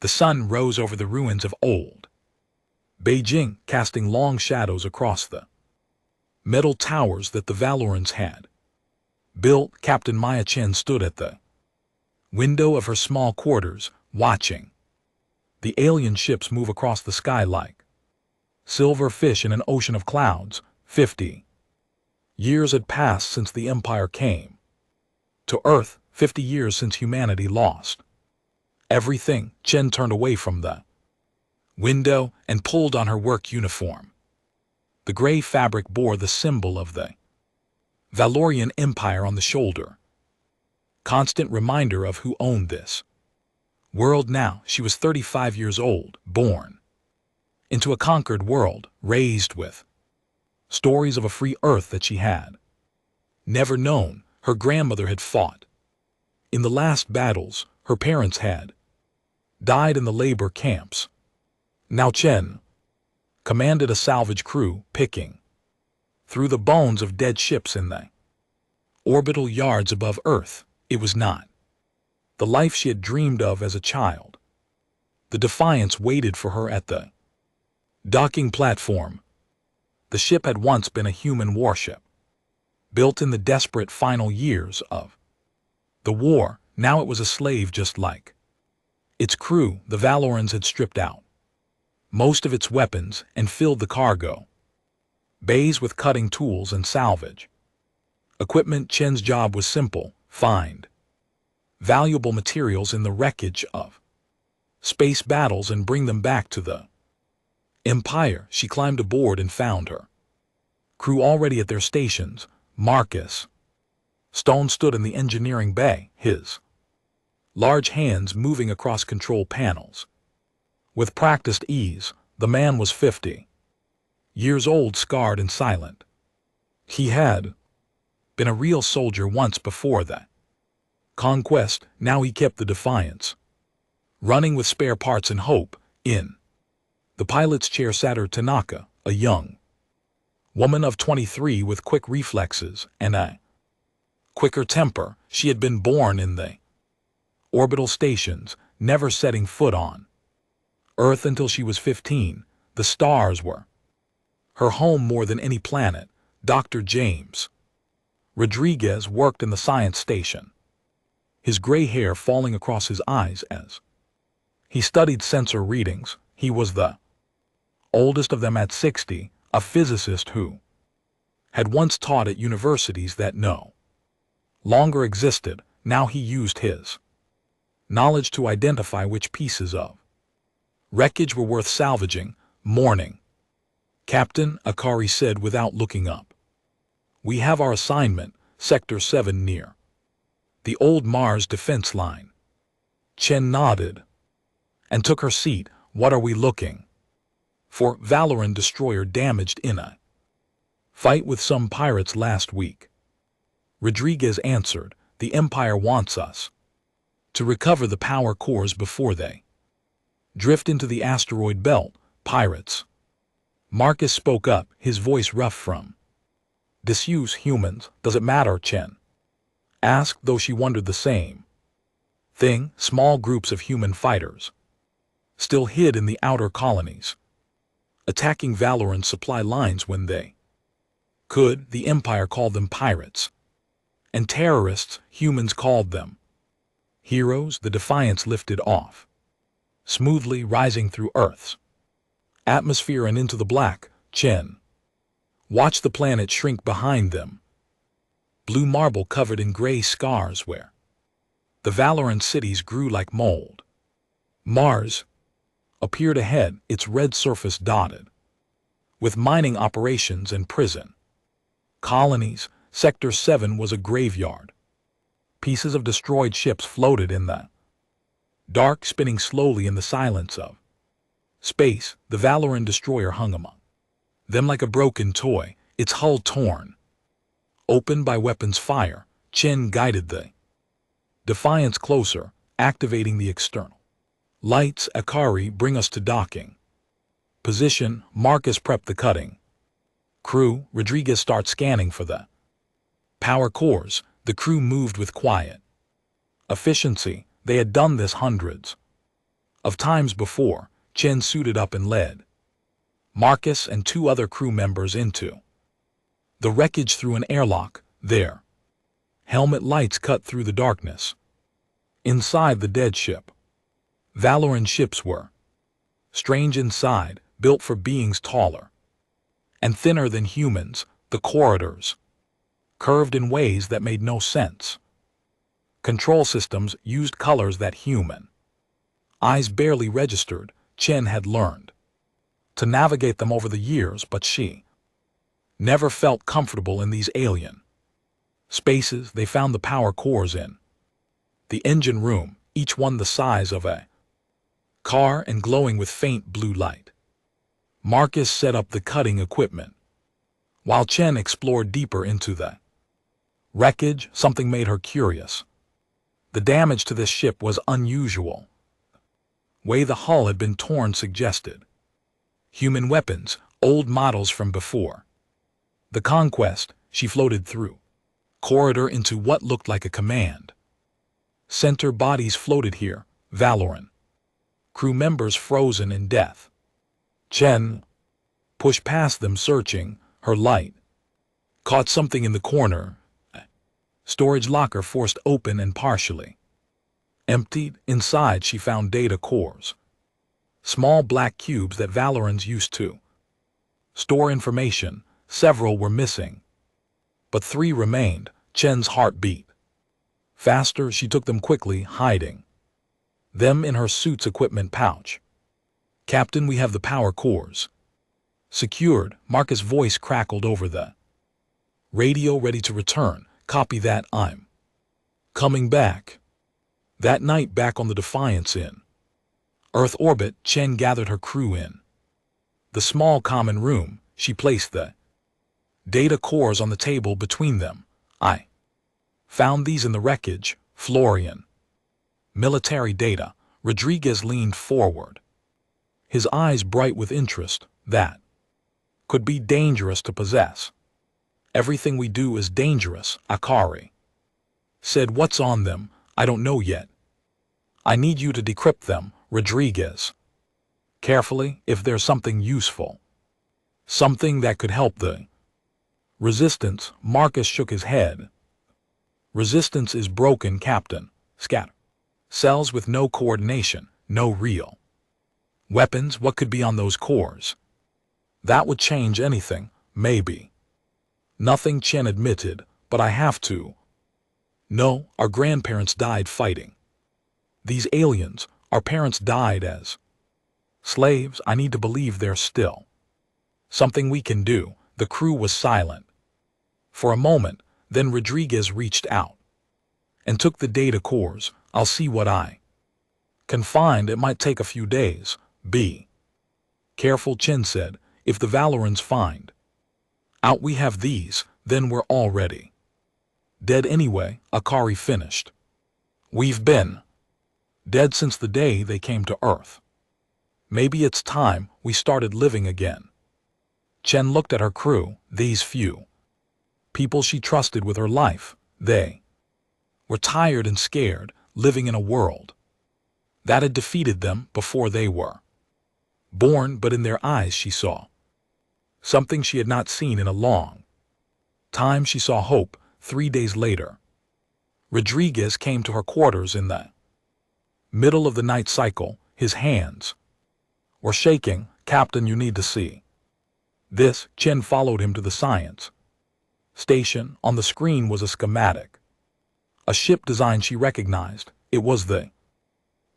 The sun rose over the ruins of old Beijing, casting long shadows across the metal towers that the Valorans had built. Captain Maya Chen stood at the window of her small quarters, watching the alien ships move across the sky like silver fish in an ocean of clouds. 50 years had passed since the Empire came to Earth, 50 years since humanity lost everything. Chen turned away from the window and pulled on her work uniform. The gray fabric bore the symbol of the Valorian Empire on the shoulder. Constant reminder of who owned this world now. She was 35 years old, born into a conquered world, raised with stories of a free Earth that she had never known. Her grandmother had fought in the last battles. Her parents had died in the labor camps. Now Chen commanded a salvage crew, picking through the bones of dead ships in the orbital yards above Earth. It was not the life she had dreamed of as a child. The Defiance waited for her at the docking platform. The ship had once been a human warship, built in the desperate final years of the war. Now it was a slave just like its crew. The Valorans had stripped out most of its weapons and filled the cargo bays with cutting tools and salvage equipment. Chen's job was simple: find valuable materials in the wreckage of space battles and bring them back to the Empire. She climbed aboard and found her crew already at their stations. Marcus Stone stood in the engineering bay, his large hands moving across control panels with practiced ease. The man was 50 years old, scarred and silent. He had been a real soldier once before the conquest. Now he kept the Defiance running with spare parts and hope. In the pilot's chair sat her Tanaka, a young woman of 23 with quick reflexes and a quicker temper. She had been born in the orbital stations, never setting foot on Earth until she was 15. The stars were her home more than any planet. Dr. James Rodriguez worked in the science station, his gray hair falling across his eyes as he studied sensor readings. He was the oldest of them at 60, a physicist who had once taught at universities that no longer existed. Now he used his knowledge to identify which pieces of wreckage were worth salvaging. Morning, Captain, Akari said without looking up. We have our assignment, Sector 7 near the old Mars defense line. Chen nodded and took her seat. What are we looking for? Valoran destroyer damaged in a fight with some pirates last week. Rodriguez answered. The Empire wants us to recover the power cores before they drift into the asteroid belt. Pirates. Marcus spoke up, his voice rough from disuse. Humans. Does it matter? Chen asked, though she wondered the same thing. Small groups of human fighters still hid in the outer colonies, attacking Valoran supply lines when they could. The Empire called them pirates, and terrorists, humans, called them heroes. The Defiance lifted off smoothly, rising through Earth's atmosphere and into the black. Chen watched the planet shrink behind them, blue marble covered in gray scars where the Valoran cities grew like mold. Mars appeared ahead, its red surface dotted with mining operations and prison colonies. Sector 7 was a graveyard. Pieces of destroyed ships floated in the dark, spinning slowly in the silence of space. The Valoran destroyer hung among them like a broken toy, its hull torn open by weapons fire. Chen guided the Defiance closer, activating the external lights. Akari, bring us to docking position. Marcus prepped the cutting crew. Rodriguez starts scanning for the power cores. The crew moved with quiet efficiency. They had done this hundreds Of times before, Chen suited up and led Marcus and 2 other crew members into the wreckage through an airlock. Their helmet lights cut through the darkness. Inside the dead ship, Valoran ships were strange inside, built for beings taller and thinner than humans. The corridors curved in ways that made no sense. Control systems used colors that human eyes barely registered. Chen had learned to navigate them over the years, but she never felt comfortable in these alien spaces. They found the power cores in the engine room, each one the size of a car and glowing with faint blue light. Marcus set up the cutting equipment, while Chen explored deeper into the wreckage. Something made her curious. The damage to this ship was unusual. The way the hull had been torn suggested human weapons, old models from before the conquest. She floated through corridor into what looked like a command center. Bodies floated here, Valoran crew members frozen in death. Chen pushed past them, searching. Her light caught something in the corner. A storage locker forced open and partially emptied. Inside she found data cores, small black cubes that Valorans used to store information. Several were missing, but 3 remained. Chen's heart beat faster. She took them quickly, hiding them in her suit's equipment pouch. Captain, we have the power cores secured. Marcus' voice crackled over the radio. Ready to return. Copy that. I'm coming back. That night, back on the Defiance in Earth orbit, Chen gathered her crew in the small common room. She placed the data cores on the table between them. I found these in the wreckage. Florian. Military data. Rodriguez leaned forward, his eyes bright with interest. That could be dangerous to possess. Everything we do is dangerous, Akari said. What's on them? I don't know yet. I need you to decrypt them, Rodriguez. Carefully, if there's something useful. Something that could help the resistance. Marcus shook his head. Resistance is broken, Captain. Scatter cells with no coordination, no real weapons. What could be on those cores? That would change anything, maybe. Nothing, Chen admitted, but I have to. No, our grandparents died fighting these aliens. Our parents died as slaves. I need to believe there's still something we can do. The crew was silent for a moment, then Rodriguez reached out and took the data cores. I'll see what I can find. It might take a few days. Be careful, Chen said. If the Valorans find out we have these, then we're already dead anyway, Akari finished. We've been dead since the day they came to Earth. Maybe it's time we started living again. Chen looked at her crew, these few people she trusted with her life. They were tired and scared, living in a world that had defeated them before they were born. But in their eyes she saw something she had not seen in a long time. She saw hope. 3 days later, Rodriguez came to her quarters in the middle of the night cycle. His hands were shaking. Captain, you need to see this. Chen followed him to the science station. On the screen was a schematic, a ship design she recognized. It was the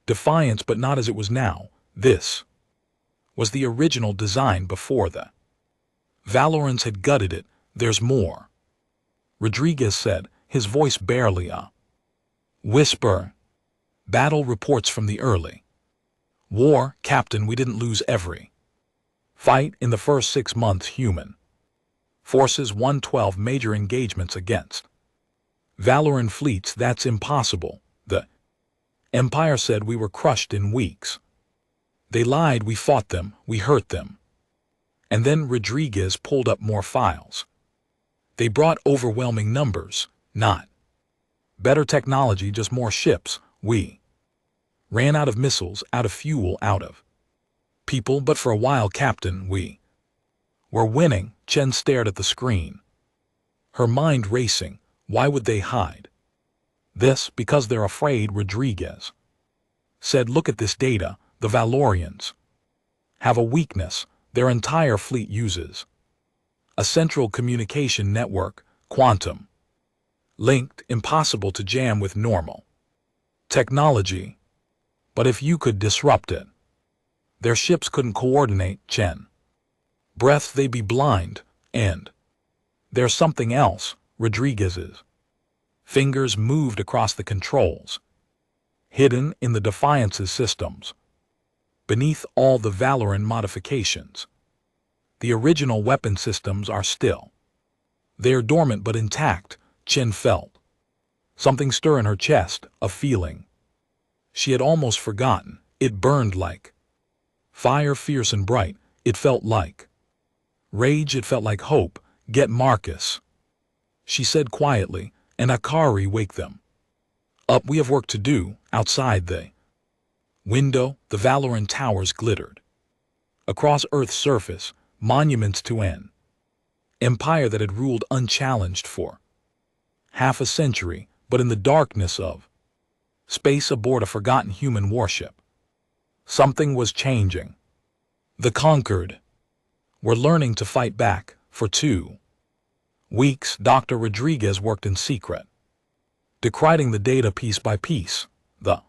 Defiance, but not as it was now. This was the original design before the Valorans had gutted it. There's more, Rodriguez said, his voice barely a whisper. Battle reports from the early war. Captain, we didn't lose every fight in the first 6 months. Human forces won 12 major engagements against Valoran fleets. That's impossible. The Empire said we were crushed in weeks. They lied. We fought them. We hurt them. And then Rodriguez pulled up more files. They brought overwhelming numbers, not better technology, just more ships. We Ran out of missiles, out of fuel, out of people, but for a while, Captain, we were winning. Chen stared at the screen, her mind racing. Why would they hide this? Because they're afraid, Rodriguez said. Look at this data. The Valorians have a weakness. Their entire fleet uses a central communication network, quantum linked, impossible to jam with normal technology. But if you could disrupt it, their ships couldn't coordinate. Chen breath, they'd be blind. And there's something else. Rodriguez's fingers moved across the controls, hidden in the Defiance's systems. Beneath all the Valoran modifications, the original weapon systems are still. They're dormant but intact. Chen felt something stir in her chest, a feeling she had almost forgotten. It burned like fire, fierce and bright. It felt like rage. It felt like hope. Get Marcus, she said quietly, and Akari, wake them up. We have work to do. Outside the window, the Valoran towers glittered. Across Earth's surface, monuments to an empire that had ruled unchallenged for half a century. But in the darkness of space, aboard a forgotten human warship, something was changing. The conquered were learning to fight back. For 2 weeks, Dr. Rodriguez worked in secret, decrying the data piece by piece. The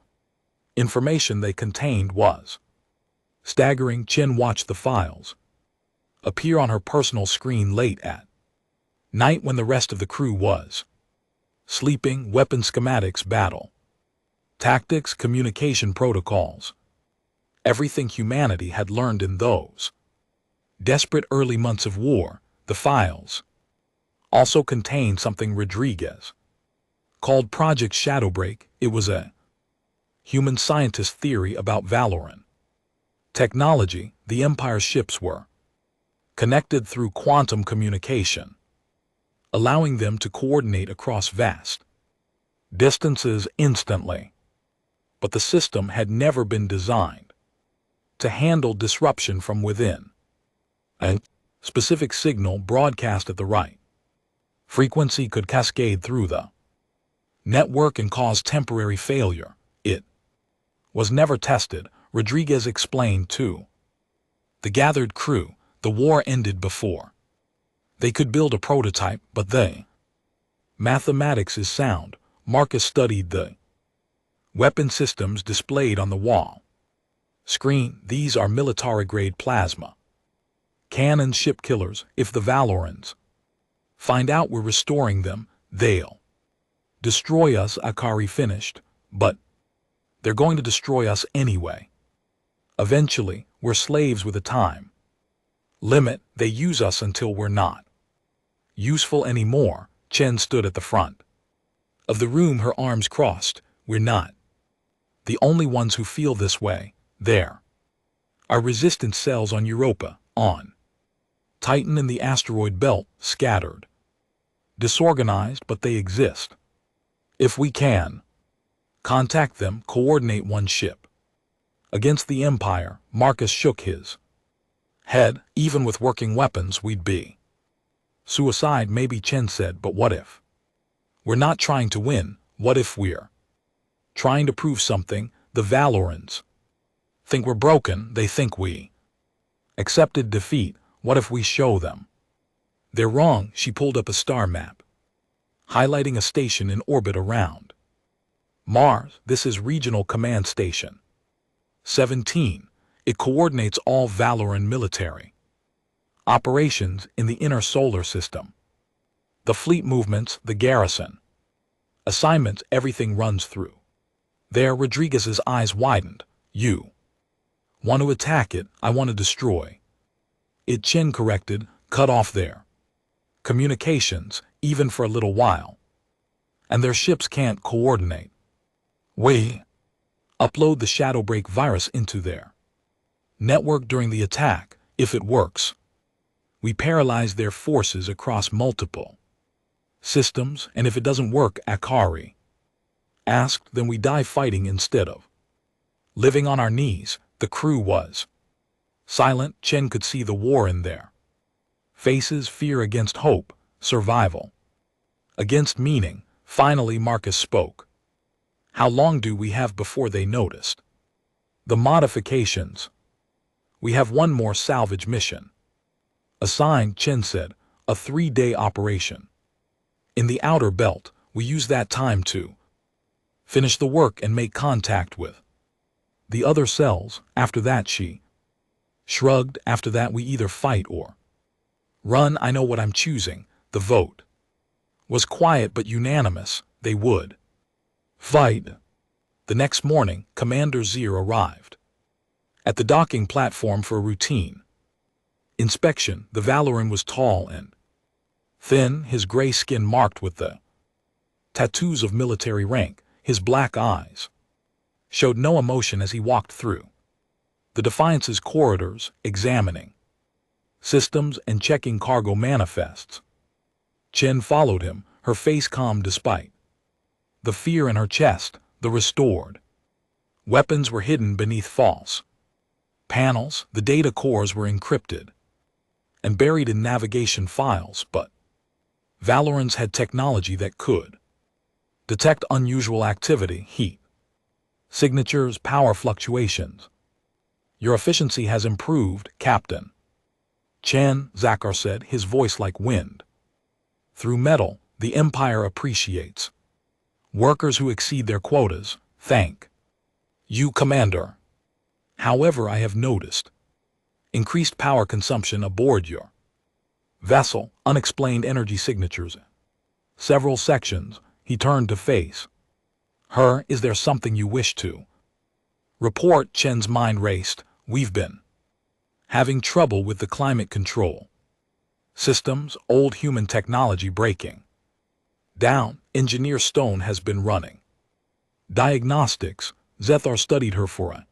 information they contained was staggering. Chen watched the files appear on her personal screen late at night when the rest of the crew was sleeping. Weapon schematics, battle tactics, communication protocols. Everything humanity had learned in those desperate early months of war. The files also contained something Rodriguez called Project Shadowbreak. It was a human scientist theory about Valoran technology. The Empire's ships were connected through quantum communication, allowing them to coordinate across vast distances instantly. But the system had never been designed to handle disruption from within. A specific signal broadcast at the right frequency could cascade through the network and cause temporary failure. It was never tested, Rodriguez explained to the gathered crew. The war ended before they could build a prototype, but the mathematics is sound. Marcus studied the weapon systems displayed on the wall screen. These are military-grade plasma cannons, ship killers. If the Valorans find out we're restoring them, they'll destroy us, Akari finished. But they're going to destroy us anyway. Eventually, we're slaves with a time limit. They use us until we're not useful anymore. Chen stood at the front of the room, her arms crossed. We're not the only ones who feel this way. There are resistance cells on Europa, on Titan, and the asteroid belt, scattered, disorganized, but they exist. If we can contact them, coordinate one ship against the Empire. Marcus shook his head. Even with working weapons, we'd be suicide, maybe, Chen said. But what if we're not trying to win? What if we're trying to prove something? The Valorans think we're broken. They think we accepted defeat. What if we show them they're wrong? She pulled up a star map, highlighting a station in orbit around Mars. This is Regional Command Station 17. It coordinates all Valoran military operations in the inner solar system. The fleet movements, the garrison assignments, everything runs through there. Rodriguez's eyes widened. You want to attack it? I want to destroy it, Chen corrected. Cut off their communications, even for a little while. And their ships can't coordinate. We upload the Shadowbreak virus into their network during the attack. If it works, we paralyze their forces across multiple systems. And if it doesn't work, Akari asked, then we die fighting instead of Living on our knees, the crew was. Silent, Chen could see the war in their faces, fear against hope, survival against meaning. Finally Marcus spoke. How long do we have before they noticed the modifications? We have one more salvage mission. Assigned, Chen said, a 3-day operation. In the outer belt, we use that time to finish the work and make contact with the other cells. After that, she shrugged. After that, we either fight or run. I know what I'm choosing. The vote was quiet but unanimous. They would fight. The next morning, Commander Zier arrived at the docking platform for a routine inspection. The Valoran was tall and thin, his gray skin marked with the tattoos of military rank. His black eyes showed no emotion as he walked through the Defiance's corridors, examining systems and checking cargo manifests. Chen followed him, her face calm despite the fear in her chest. The restored weapons were hidden beneath false panels. The data cores were encrypted and buried in navigation files, but Valorans had technology that could detect unusual activity, heat signatures, power fluctuations. Your efficiency has improved, Captain Chen, Zakar said, his voice like wind through metal. The Empire appreciates workers who exceed their quotas. Thank you, Commander. However, I have noticed increased power consumption aboard your vessel, unexplained energy signatures. Several sections. He turned to face her. Is there something you wish to report? Chen's mind raced. We've been having trouble with the climate control systems, old human technology breaking down. Engineer Stone has been running diagnostics. Zethar studied her for a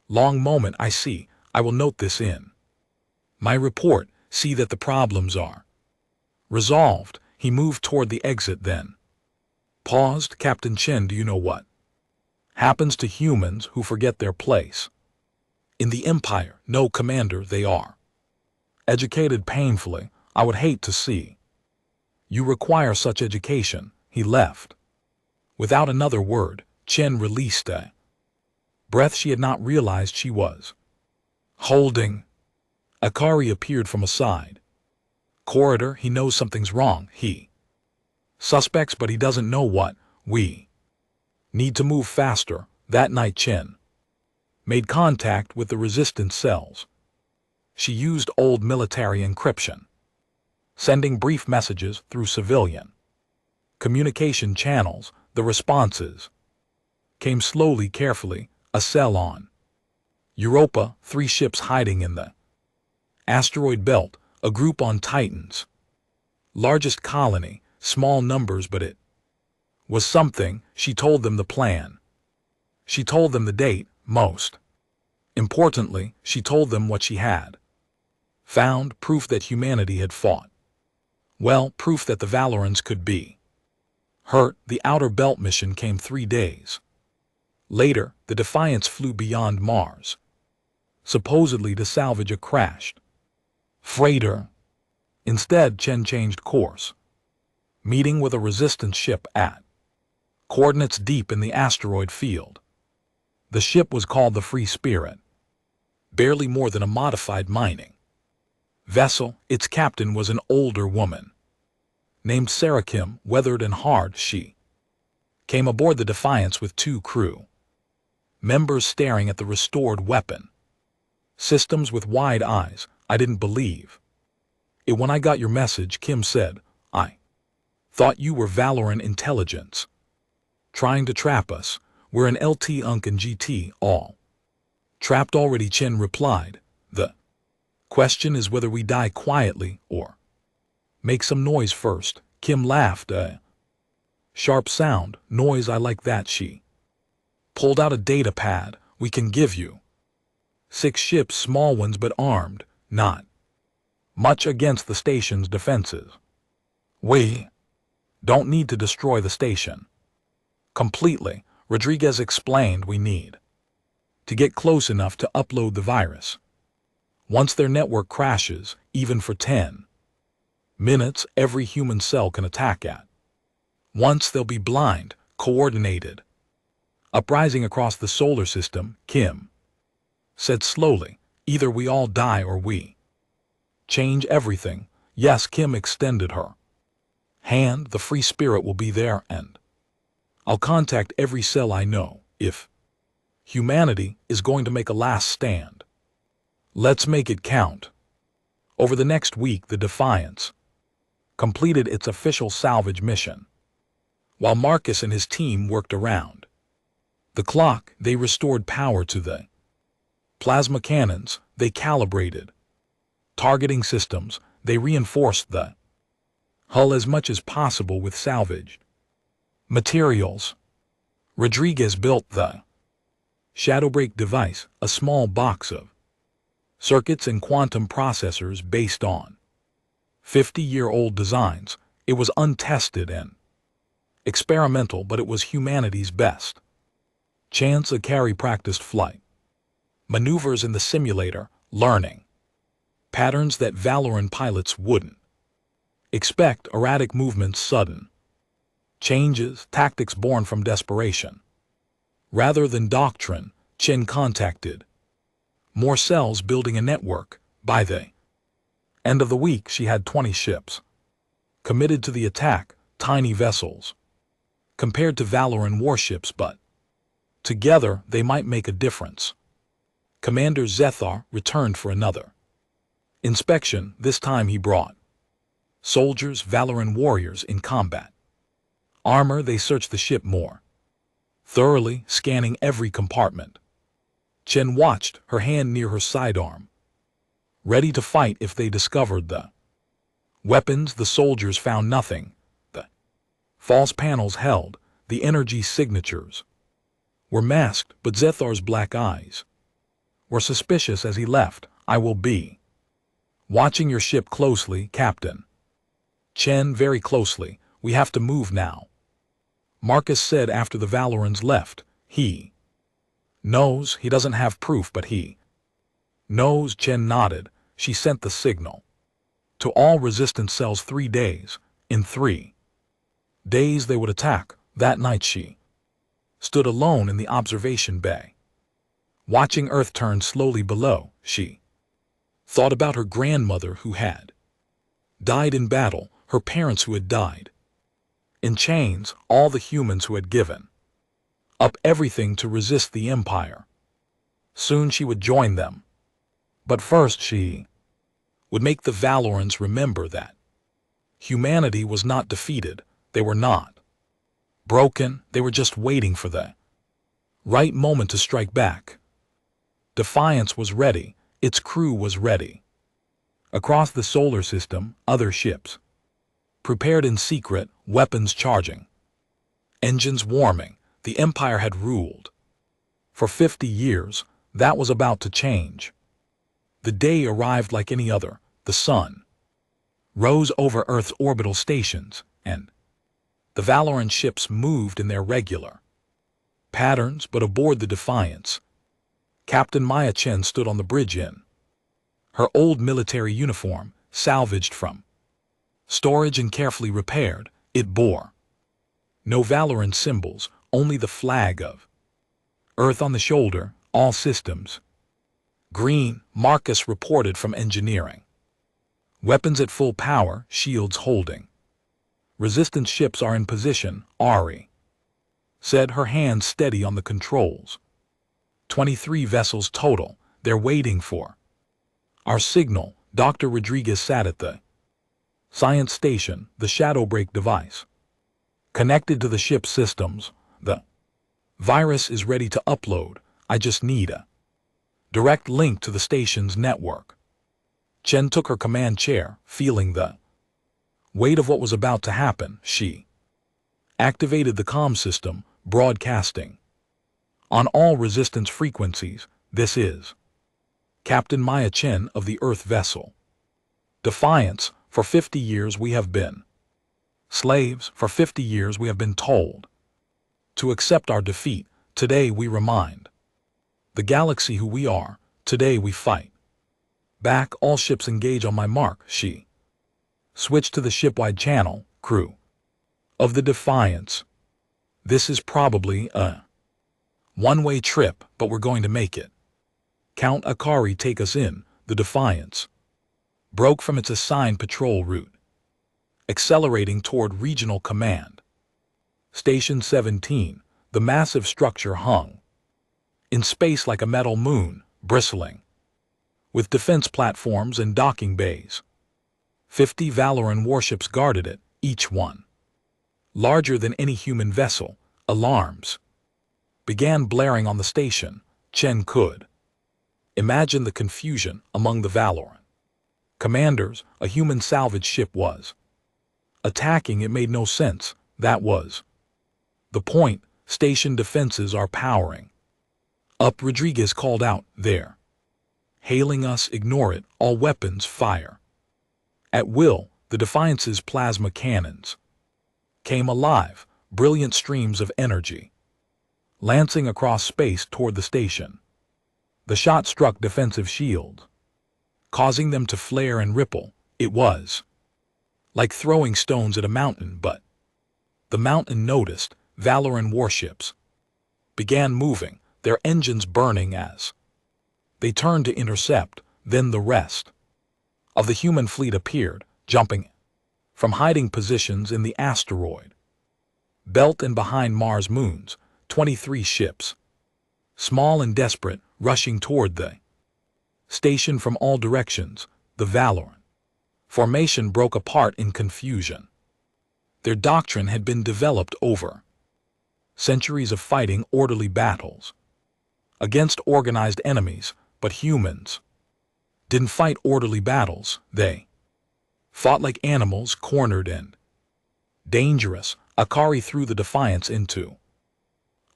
long moment. I see. I will note this in my report. See that the problems are resolved. He moved toward the exit, then paused. Captain Chen, do you know what happens to humans who forget their place in the Empire? No, Commander, they are educated painfully. I would hate to see you require such education. He left without another word. Chen released a breath she had not realized she was holding. Akari appeared from a side corridor. He knows something's wrong. He suspects, but he doesn't know what. We need to move faster. That night, Chen made contact with the resistance cells. She used old military encryption, sending brief messages through civilian communication channels. The responses came slowly, carefully. A cell on Europa, 3 ships hiding in the asteroid belt, a group on Titan's largest colony, small numbers, but it was something. She told them the plan. She told them the date. Most importantly, she told them what she had found, proof that humanity had fought well, proof that the Valorans could be hurt. The outer belt mission came 3 days later. The Defiance flew beyond Mars, supposedly to salvage a crashed freighter. Instead, Chen changed course, meeting with a resistance ship at coordinates deep in the asteroid field. The ship was called the Free Spirit, barely more than a modified mining vessel. Its captain was an older woman named Sarah Kim, weathered and hard. She came aboard the Defiance with 2 crew members staring at the restored weapon systems with wide eyes. I didn't believe it when I got your message, Kim said. I thought you were Valoran intelligence trying to trap us. We're an LT Unk and GT all trapped already, Chen replied. The question is whether we die quietly or make some noise first. Kim laughed. Sharp sound, noise, I like that. She pulled out a data pad. We can give you 6 ships, small ones but armed, not much against the station's defenses. We don't need to destroy the station completely, Rodriguez explained. We need to get close enough to upload the virus. Once their network crashes, even for 10 minutes, every human cell can attack at once. They'll be blind, coordinated. Uprising across the solar system, Kim said slowly, either we all die or we change everything. Yes, Kim extended her hand. The free spirit will be there, and I'll contact every cell I know if humanity is going to make a last stand. Let's make it count. Over the next week, the Defiance completed its official salvage mission. While Marcus and his team worked around the clock, they restored power to the plasma cannons, they calibrated targeting systems, they reinforced the hull as much as possible with salvaged materials. Rodriguez built the Shadowbreak device, a small box of circuits and quantum processors based on 50-year-old designs. It was untested and experimental, but it was humanity's best chance. Akari practiced flight maneuvers in the simulator, learning patterns that Valoran pilots wouldn't expect. Erratic movements, sudden changes, tactics born from desperation rather than doctrine. Chen contacted more cells, building a network. By the end of the week, she had 20 ships committed to the attack, tiny vessels compared to Valoran warships, but together they might make a difference. Commander Zethar returned for another inspection. This time he brought soldiers, Valoran warriors in combat armor. They searched the ship more thoroughly, scanning every compartment. Chen watched, her hand near her sidearm, ready to fight if they discovered the weapons. The soldiers found nothing. The false panels held the energy signatures were masked, but Zethar's black eyes were suspicious as he left. I will be watching your ship closely, Captain. Chen, very closely. We have to move now, Marcus said after the Valorans left. He knows. He doesn't have proof, but he knows. Chen nodded. She sent the signal to all resistance cells. 3 days. In 3 days they would attack. That night she stood alone in the observation bay, watching Earth turn slowly below. She thought about her grandmother who had died in battle, her parents who had died in chains, all the humans who had given up everything to resist the Empire. Soon she would join them. But first she would make the Valorans remember that humanity was not defeated. They were not broken. They were just waiting for the right moment to strike back. Defiance was ready. Its crew was ready. Across the solar system, other ships prepared in secret, weapons charging, engines warming. The Empire had ruled for 50 years. That was about to change. The day arrived like any other. The sun rose over Earth's orbital stations, and the Valoran ships moved in their regular patterns. But aboard the Defiance, Captain Maya Chen stood on the bridge in her old military uniform, salvaged from storage and carefully repaired. It bore no Valoran symbols, only the flag of Earth on the shoulder. All systems green, Marcus reported from engineering. Weapons at full power, shields holding. Resistance ships are in position, Ari said, her hand steady on the controls. 23 vessels total. They're waiting for our signal. Dr. Rodriguez sat at the science station, the Shadowbreak device connected to the ship's systems. The virus is ready to upload. I just need a direct link to the station's network. Chen took her command chair, feeling the weight of what was about to happen. She activated the comm system, broadcasting on all resistance frequencies. This is Captain Maya Chen of the Earth vessel Defiance. For 50 years we have been slaves. For 50 years we have been told to accept our defeat. Today we remind The galaxy who we are, today we fight. Back, all ships engage on my mark, she. Switch to the ship-wide channel, crew. Of the Defiance. This is probably a one-way trip, but we're going to make it. Count Akari take us in, the Defiance. Broke from its assigned patrol route. Accelerating toward regional command. Station 17, the massive structure hung in space like a metal moon, bristling, with defense platforms and docking bays. 50 Valoran warships guarded it, each one larger than any human vessel. Alarms began blaring on the station. Chen could imagine the confusion among the Valoran commanders. A human salvage ship was attacking. It made no sense. That was the point. Station defenses are powering up. Rodriguez called out, "There. Hailing us, ignore it, all weapons fire." At will, the Defiance's plasma cannons came alive, brilliant streams of energy, lancing across space toward the station. The shot struck defensive shields, causing them to flare and ripple. It was like throwing stones at a mountain, but the mountain noticed. Valoran warships began moving, their engines burning as they turned to intercept. Then the rest of the human fleet appeared, jumping from hiding positions in the asteroid belt and behind Mars moons. 23 ships, small and desperate, rushing toward the station from all directions. The Valoran formation broke apart in confusion. Their doctrine had been developed over centuries of fighting orderly battles against organized enemies, but humans didn't fight orderly battles. They fought like animals, cornered and dangerous. Akari threw the Defiance into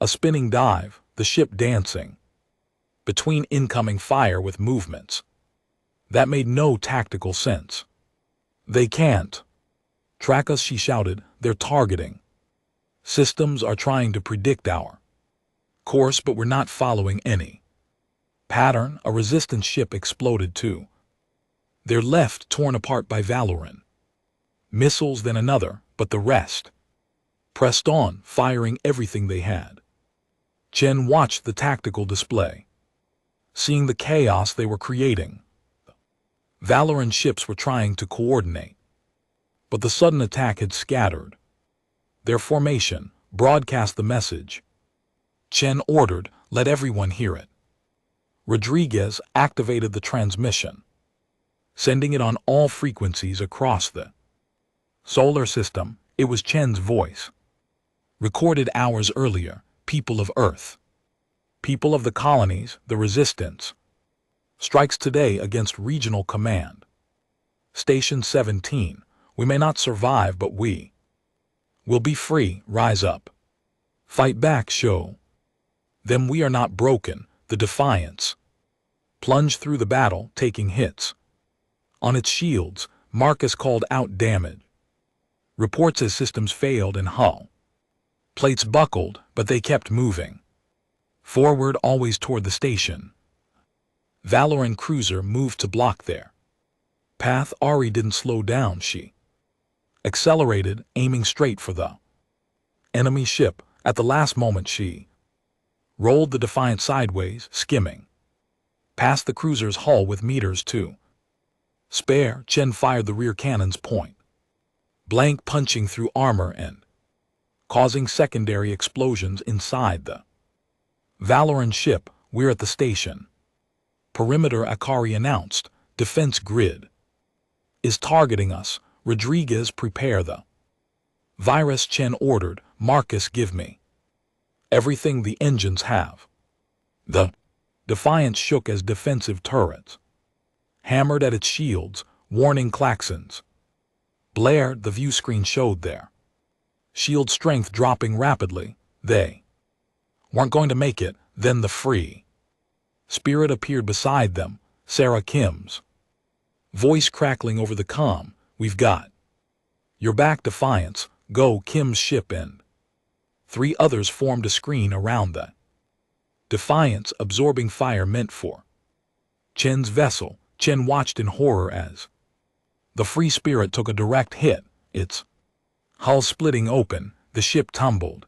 a spinning dive, the ship dancing between incoming fire with movements that made no tactical sense. "They can't track us," she shouted. "They're targeting systems are trying to predict our course, but we're not following any pattern." A resistance ship exploded too, their left torn apart by Valoran missiles. Then another, but the rest pressed on, firing everything they had. Chen watched the tactical display, seeing the chaos they were creating. Valoran ships were trying to coordinate, but the sudden attack had scattered their formation. Broadcast the message, Chen ordered. Let everyone hear it. Rodriguez activated the transmission, sending it on all frequencies across the solar system. It was Chen's voice, recorded hours earlier. "People of Earth, people of the colonies, the resistance strikes today against regional command. Station 17, we may not survive, but we will be free. Rise up. Fight back. Show them we are not broken." The Defiance plunged through the battle, taking hits on its shields. Marcus called out damage reports as systems failed and hull plates buckled, but they kept moving forward, always toward the station. Valoran cruiser moved to block their path. Ari didn't slow down. She accelerated, aiming straight for the enemy ship. At the last moment, she rolled the Defiant sideways, skimming past the cruiser's hull with meters to spare. Chen fired the rear cannon's point blank, punching through armor and causing secondary explosions inside the Valoran ship. "We're at the station perimeter," Akari announced. "Defense grid is targeting us." Rodriguez, prepare the virus, Chen ordered. Marcus, give me everything the engines have. The Defiance shook as defensive turrets hammered at its shields. Warning klaxons blared. The view screen showed their shield strength dropping rapidly. They weren't going to make it. Then the free spirit appeared beside them, Sarah Kim's voice crackling over the comm. "We've got your back, Defiance. Go." Kim's ship and 3 others formed a screen around the Defiance absorbing fire meant for Chen's vessel. Chen watched in horror as the Free Spirit took a direct hit, its hull splitting open, the ship tumbled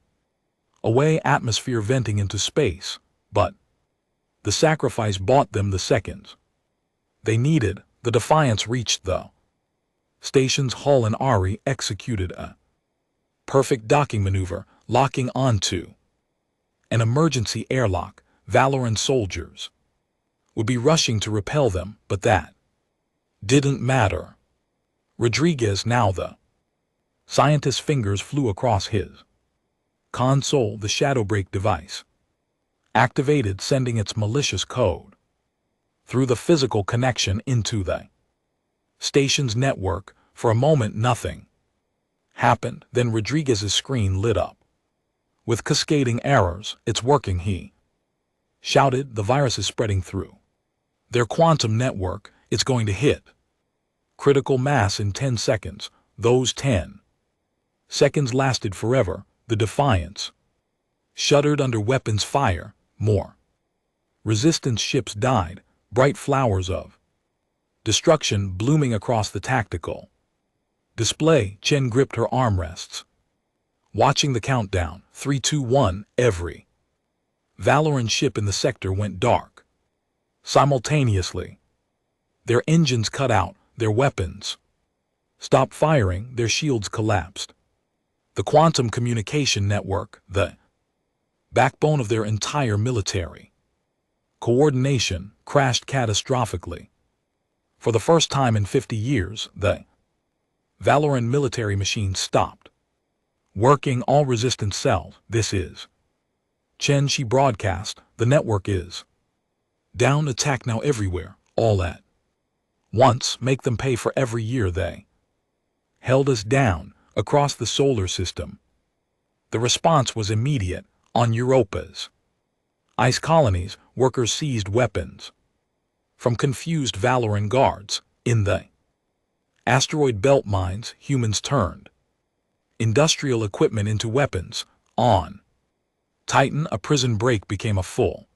away, atmosphere venting into space, but the sacrifice bought them the seconds they needed. The Defiance reached the station's hull and Ari executed a perfect docking maneuver, locking onto an emergency airlock. Valoran soldiers would be rushing to repel them, but that didn't matter. Rodriguez, now the scientist's fingers flew across his console. The shadow break device activated, sending its malicious code through the physical connection into the station's network. For a moment nothing happened, then Rodriguez's screen lit up with cascading errors. "It's working," he shouted. "The virus is spreading through their quantum network. It's going to hit critical mass in 10 seconds. Those 10 seconds lasted forever. The Defiance shuddered under weapons fire. More resistance ships died, bright flowers of destruction blooming across the tactical display. Chen gripped her armrests, watching the countdown. 3, 2, 1. Every Valoran ship in the sector went dark simultaneously. Their engines cut out, their weapons stopped firing, their shields collapsed. The quantum communication network, the backbone of their entire military coordination, crashed catastrophically. For the first time in 50 years, the Valoran military machine stopped working. All resistance cells. This is Chen, she broadcast. The network is down. Attack now everywhere, all at once. Make them pay for every year they held us down. Across the solar system, the response was immediate. On Europa's ice colonies, workers seized weapons from confused Valoran guards. In the asteroid belt mines, humans turned industrial equipment into weapons. On Titan, a prison break became a full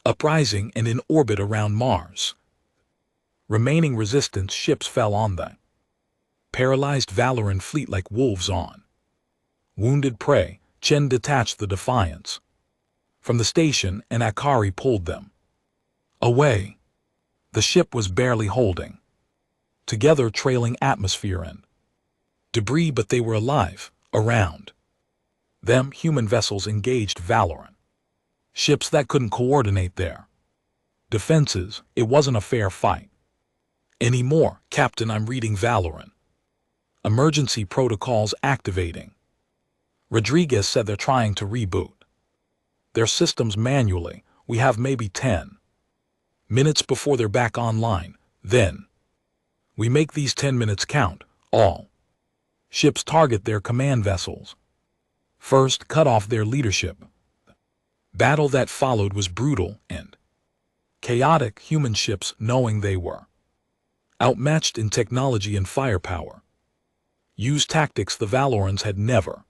uprising, and in orbit around Mars, remaining resistance ships fell on the paralyzed Valoran fleet like wolves on wounded prey. Chen detached the Defiance from the station, and Akari pulled them away. The ship was barely holding together, trailing atmosphere and debris, but they were alive. Around them, human vessels engaged Valoran ships that couldn't coordinate their defenses. It wasn't a fair fight anymore. "Captain, I'm reading Valoran emergency protocols activating." Rodriguez said they're trying to reboot their systems manually. "We have maybe 10 minutes before they're back online. Then we make these 10 minutes count. All ships target their command vessels first, cut off their leadership." Battle that followed was brutal and chaotic. Human ships, knowing they were outmatched in technology and firepower, used tactics the Valorans had never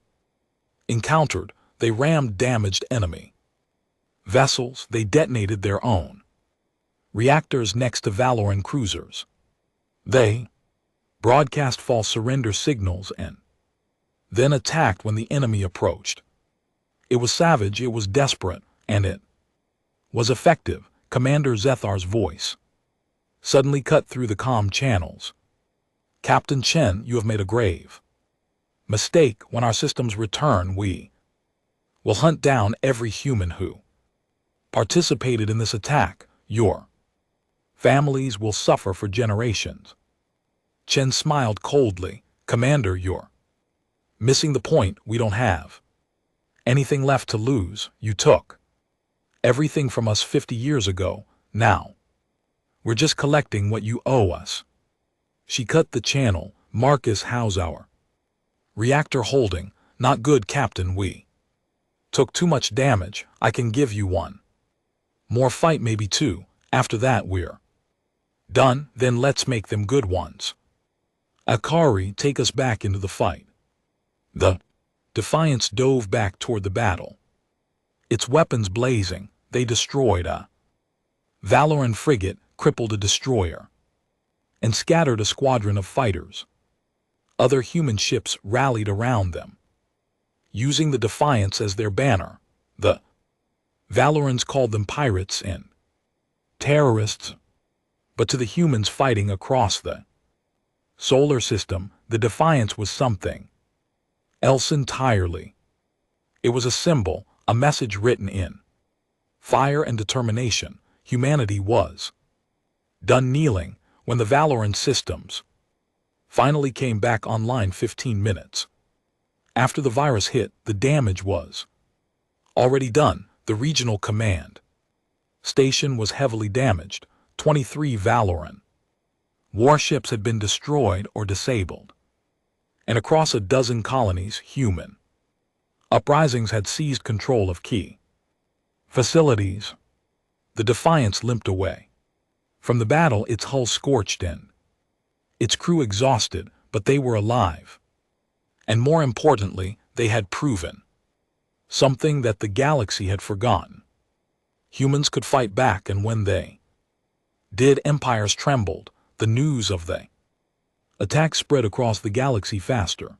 encountered. They rammed damaged enemy vessels. They detonated their own reactors next to Valoran cruisers. They broadcast false surrender signals and then attacked when the enemy approached. It was savage, it was desperate, and it was effective. Commander Zethar's voice suddenly cut through the comm channels. "Captain Chen, you have made a grave mistake. When our systems return, we will hunt down every human who participated in this attack. Your families will suffer for generations." Chen smiled coldly. "Commander, you're missing the point. We don't have anything left to lose. You took everything from us 50 years ago. Now we're just collecting what you owe us." She cut the channel. "Marcus, how's our reactor holding?" "Not good, Captain. We took too much damage. I can give you one more fight, maybe two. After that we're done. Then let's make them good ones." "Akari, take us back into the fight." The Defiance dove back toward the battle, its weapons blazing. they destroyed a Valoran frigate, crippled a destroyer, and scattered a squadron of fighters. Other human ships rallied around them, using the Defiance as their banner. The Valorans called them pirates and terrorists, but to the humans fighting across the solar system, the Defiance was something else entirely. It was a symbol, a message written in fire and determination. Humanity was done kneeling when the Valoran systems finally came back online 15 minutes. After the virus hit, the damage was already done. The regional command station was heavily damaged. 23 Valoran warships had been destroyed or disabled, and across a dozen colonies, human uprisings had seized control of key facilities. The Defiance limped away from the battle, its hull scorched and its crew exhausted, but they were alive. And more importantly, they had proven something that the galaxy had forgotten. Humans could fight back, and when they did, empires trembled. The news of the attack spread across the galaxy faster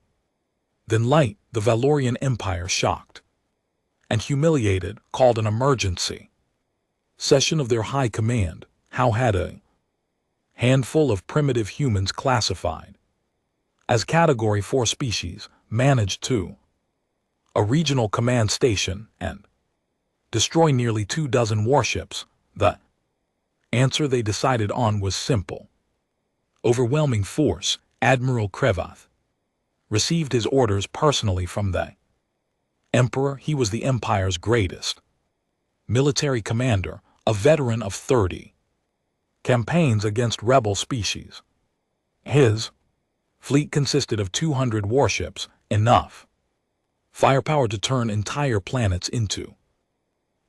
than light. The Valorian Empire, shocked and humiliated, called an emergency session of their high command. How had a handful of primitive humans classified as Category 4 species managed to a regional command station and destroy nearly 24 warships? The answer they decided on was simple. Overwhelming force. Admiral Krevath received his orders personally from the Emperor. He was the Empire's greatest military commander, a veteran of 30 campaigns against rebel species. His fleet consisted of 200 warships, enough firepower to turn entire planets into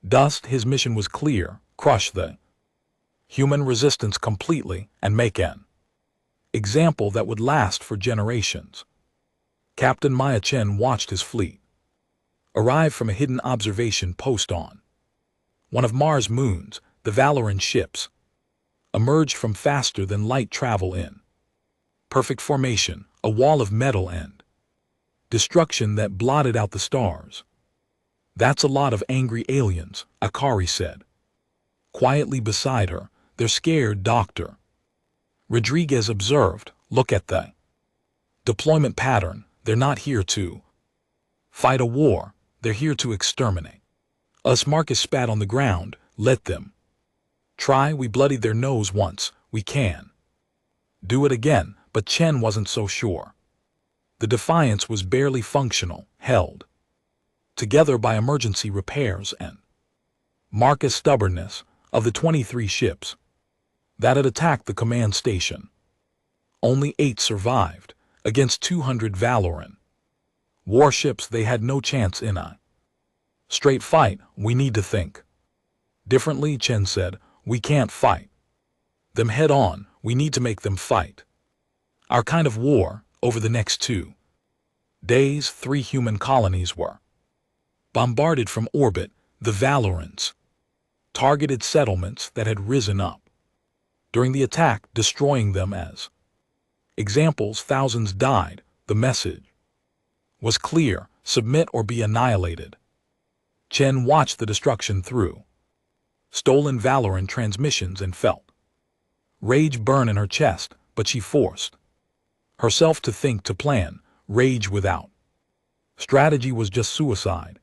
dust. His mission was clear: crush the human resistance completely and make an example that would last for generations. Captain Maya Chen watched his fleet arrive from a hidden observation post on one of Mars' moons. The Valoran ships emerged from faster than light travel in perfect formation, a wall of metal and destruction that blotted out the stars. That's a lot of angry aliens, Akari said quietly beside her. They're scared, Dr. Rodriguez observed. Look at the deployment pattern. They're not here to fight a war. They're here to exterminate us. Marcus spat on the ground. Let them try. We bloodied their nose once. We can do it again. But Chen wasn't so sure. The Defiance was barely functional, held together by emergency repairs and Marcus' stubbornness. Of the 23 ships that had attacked the command station, only 8 survived against 200 Valoran warships. They had no chance in a straight fight. We need to think differently, Chen said. We can't fight them head on. We need to make them fight our kind of war. Over the next 2 days, 3 human colonies were bombarded from orbit. The Valorans targeted settlements that had risen up during the attack, destroying them as examples. Thousands died. The message was clear: submit or be annihilated. Chen watched the destruction through stolen Valoran transmissions and felt rage burn in her chest, but she forced herself to think, to plan. Rage without strategy was just suicide.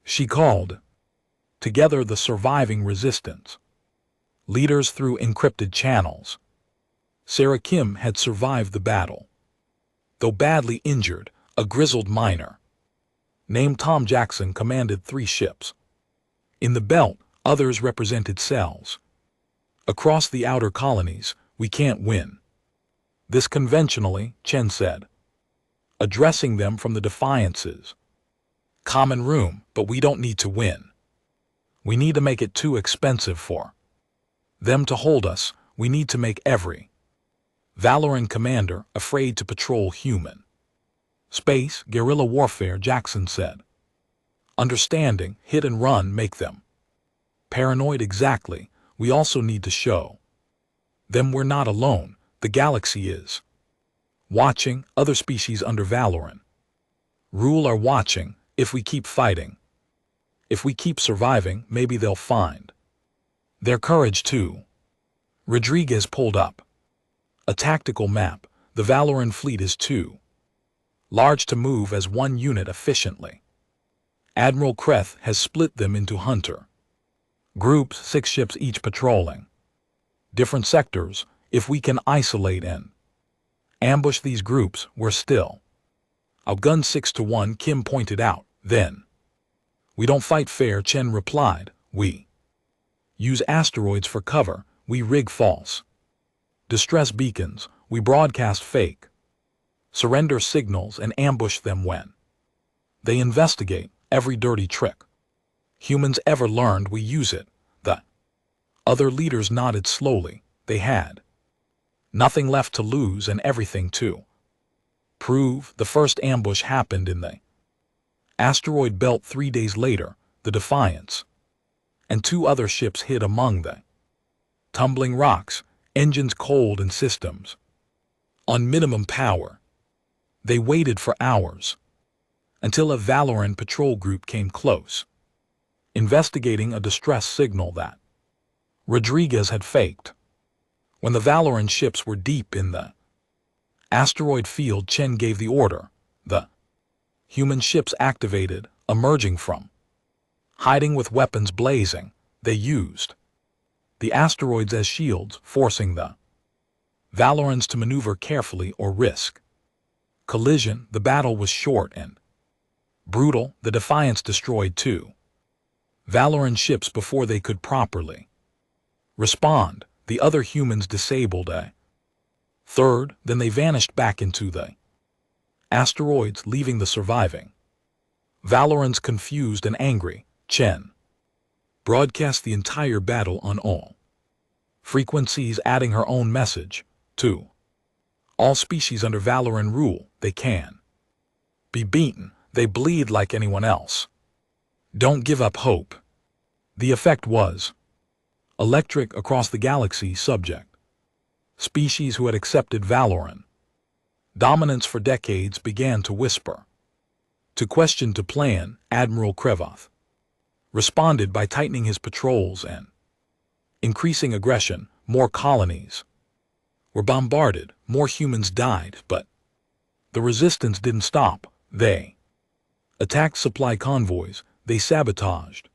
She called together the surviving resistance leaders through encrypted channels. Sarah Kim had survived the battle, though badly injured. A grizzled miner named Tom Jackson commanded 3 ships. In the belt, others represented cells. Across the outer colonies, we can't win this conventionally, Chen said, addressing them from the Defiance's common room. But we don't need to win. We need to make it too expensive for them to hold us. We need to make every Valoran commander afraid to patrol human space. Guerrilla warfare, Jackson said. Understanding, hit and run, make them Paranoid exactly. We also need to show them we're not alone. The galaxy is watching. Other species under Valoran rule are watching. If we keep fighting, if we keep surviving, maybe they'll find their courage too. Rodriguez pulled up a tactical map. The Valoran fleet is too large to move as one unit efficiently. Admiral Kreth has split them into hunter groups, 6 ships each patrolling different sectors. If we can isolate and ambush these groups, we're still outgunned 6-1, Kim pointed out. Then we don't fight fair, Chen replied. We use asteroids for cover. We rig false distress beacons. We broadcast fake surrender signals and ambush them when they investigate. Every dirty trick humans ever learned, we use it. The other leaders nodded slowly. They had nothing left to lose and everything to prove. The first ambush happened in the asteroid belt 3 days later. The Defiance and 2 other ships hid among the tumbling rocks, engines cold and systems on minimum power. They waited for hours until a Valoran patrol group came close, investigating a distress signal that Rodriguez had faked. When the Valoran ships were deep in the asteroid field, Chen gave the order. The human ships activated, emerging from hiding with weapons blazing. They used the asteroids as shields, forcing the Valorans to maneuver carefully or risk collision. The battle was short and brutal. The Defiance destroyed 2 Valoran ships before they could properly respond. The other humans disabled a third, then they vanished back into the asteroids, leaving the surviving Valorans confused and angry. Chen broadcast the entire battle on all frequencies, adding her own message to all species under Valoran rule. They can be beaten. They bleed like anyone else. Don't give up hope. The effect was electric across the galaxy. Subject species who had accepted Valoran dominance for decades began to whisper, to question, to plan. Admiral Krevoth responded by tightening his patrols and increasing aggression. More colonies were bombarded, more humans died, but the resistance didn't stop. They attacked supply convoys. They sabotaged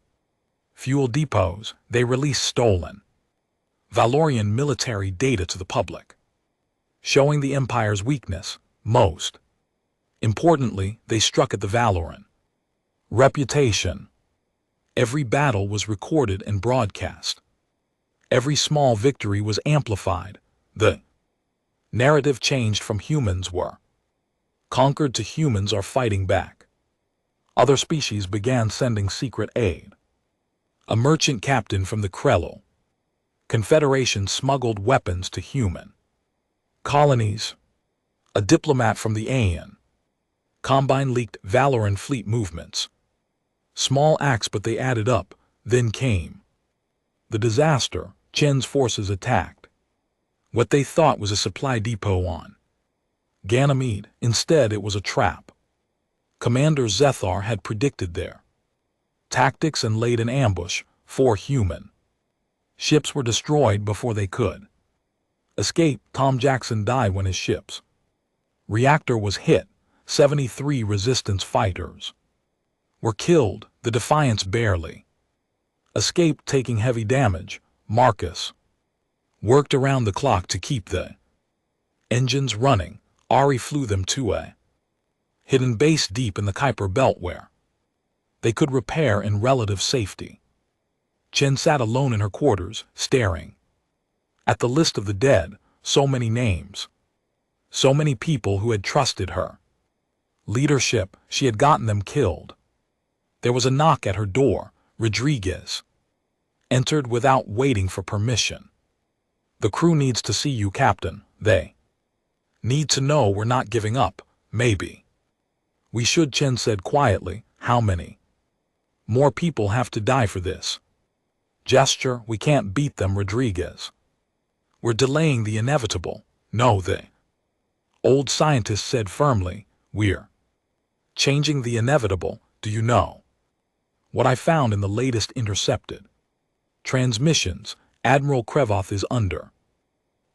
fuel depots. They released stolen Valorian military data to the public, showing the Empire's weakness. Most importantly, they struck at the Valoran reputation. Every battle was recorded and broadcast. Every small victory was amplified. The narrative changed from humans were conquered to humans are fighting back. Other species began sending secret aid. A merchant captain from the Krell Confederation smuggled weapons to human colonies. A diplomat from the Aeon Combine leaked Valoran fleet movements. Small acts, but they added up. Then came the disaster. Chen's forces attacked what they thought was a supply depot on Ganymede. Instead, it was a trap. Commander Zethar had predicted their tactics and laid an ambush. 4 human ships were destroyed before they could escape. Tom Jackson died when his ship's reactor was hit. 73 resistance fighters were killed. The Defiance barely escaped, taking heavy damage. Marcus worked around the clock to keep the engines running. Ari flew them to a hidden base deep in the Kuiper belt where they could repair in relative safety. Chen sat alone in her quarters, staring at the list of the dead. So many names, so many people who had trusted her leadership. She had gotten them killed. There was a knock at her door. Rodriguez entered without waiting for permission. The crew needs to see you, Captain. They need to know we're not giving up. Maybe we should, Chen said quietly. How many more people have to die for this? Gesture, we can't beat them, Rodriguez. We're delaying the inevitable. No, the old scientist said firmly, we're changing the inevitable. Do you know what I found in the latest intercepted transmissions? Admiral Krevov is under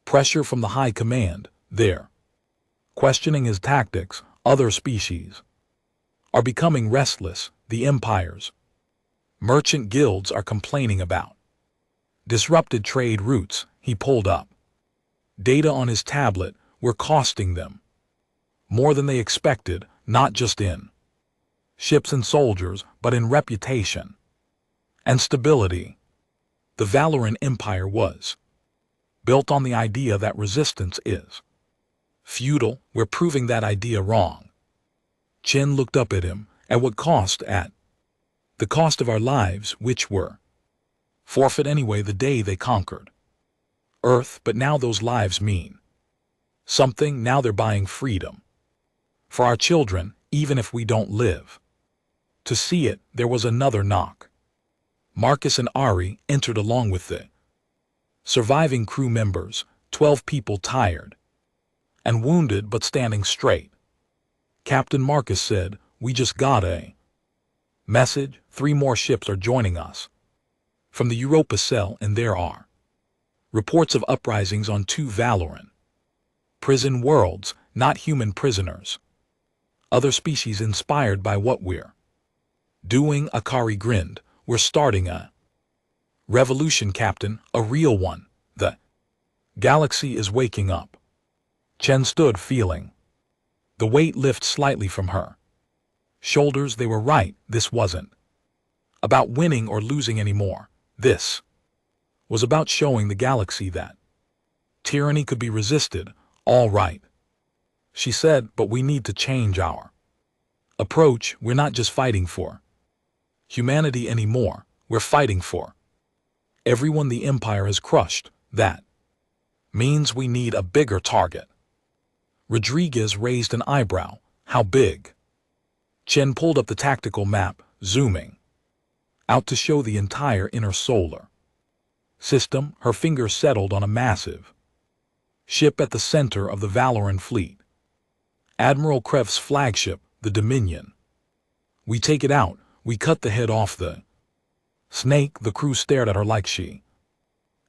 pressure from the high command. They're questioning his tactics. Other species are becoming restless. The Empire's merchant guilds are complaining about disrupted trade routes. He pulled up data on his tablet. Were costing them more than they expected, not just in ships and soldiers, but in reputation and stability. The Valoran Empire was built on the idea that resistance is futile. We're proving that idea wrong. Chen looked up at him. At what cost? At the cost of our lives, which were forfeit anyway the day they conquered Earth. But now those lives mean something. Now they're buying freedom for our children, even if we don't live to see it. There was another knock. Marcus and Ari entered along with the surviving crew members, 12 people, tired and wounded but standing straight. Captain Marcus said, "We just got a message. 3 more ships are joining us from the Europa cell, and there are reports of uprisings on 2 Valoran prison worlds, not human prisoners. Other species inspired by what we're doing." Akari grinned. "We're starting a revolution, Captain, a real one. The galaxy is waking up." Chen stood, feeling the weight lift slightly from her shoulders. They were right. This wasn't about winning or losing anymore. This was about showing the galaxy that tyranny could be resisted. "All right," she said, "but we need to change our approach. We're not just fighting for humanity anymore. We're fighting for everyone the Empire has crushed. That means we need a bigger target." Rodriguez raised an eyebrow. "How big?" Chen pulled up the tactical map, zooming out to show the entire inner solar system. Her finger settled on a massive ship at the center of the Valoran fleet. Admiral Krev's flagship, the Dominion. "We take it out. We cut the head off the snake." The crew stared at her like she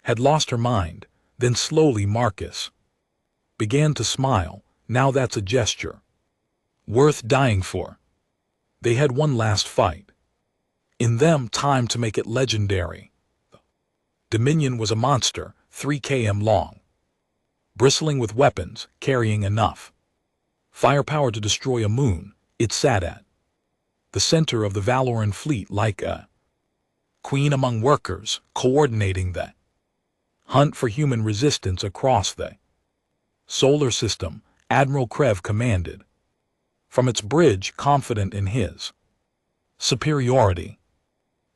had lost her mind. Then slowly Marcus began to smile. "Now that's a gesture worth dying for. They had one last fight in them. Time to make it legendary." Dominion was a monster, 3 km long, bristling with weapons, carrying enough firepower to destroy a moon. It sat at the center of the Valoran fleet like a queen among workers, coordinating the hunt for human resistance across the solar system. Admiral Krev commanded from its bridge, confident in his superiority.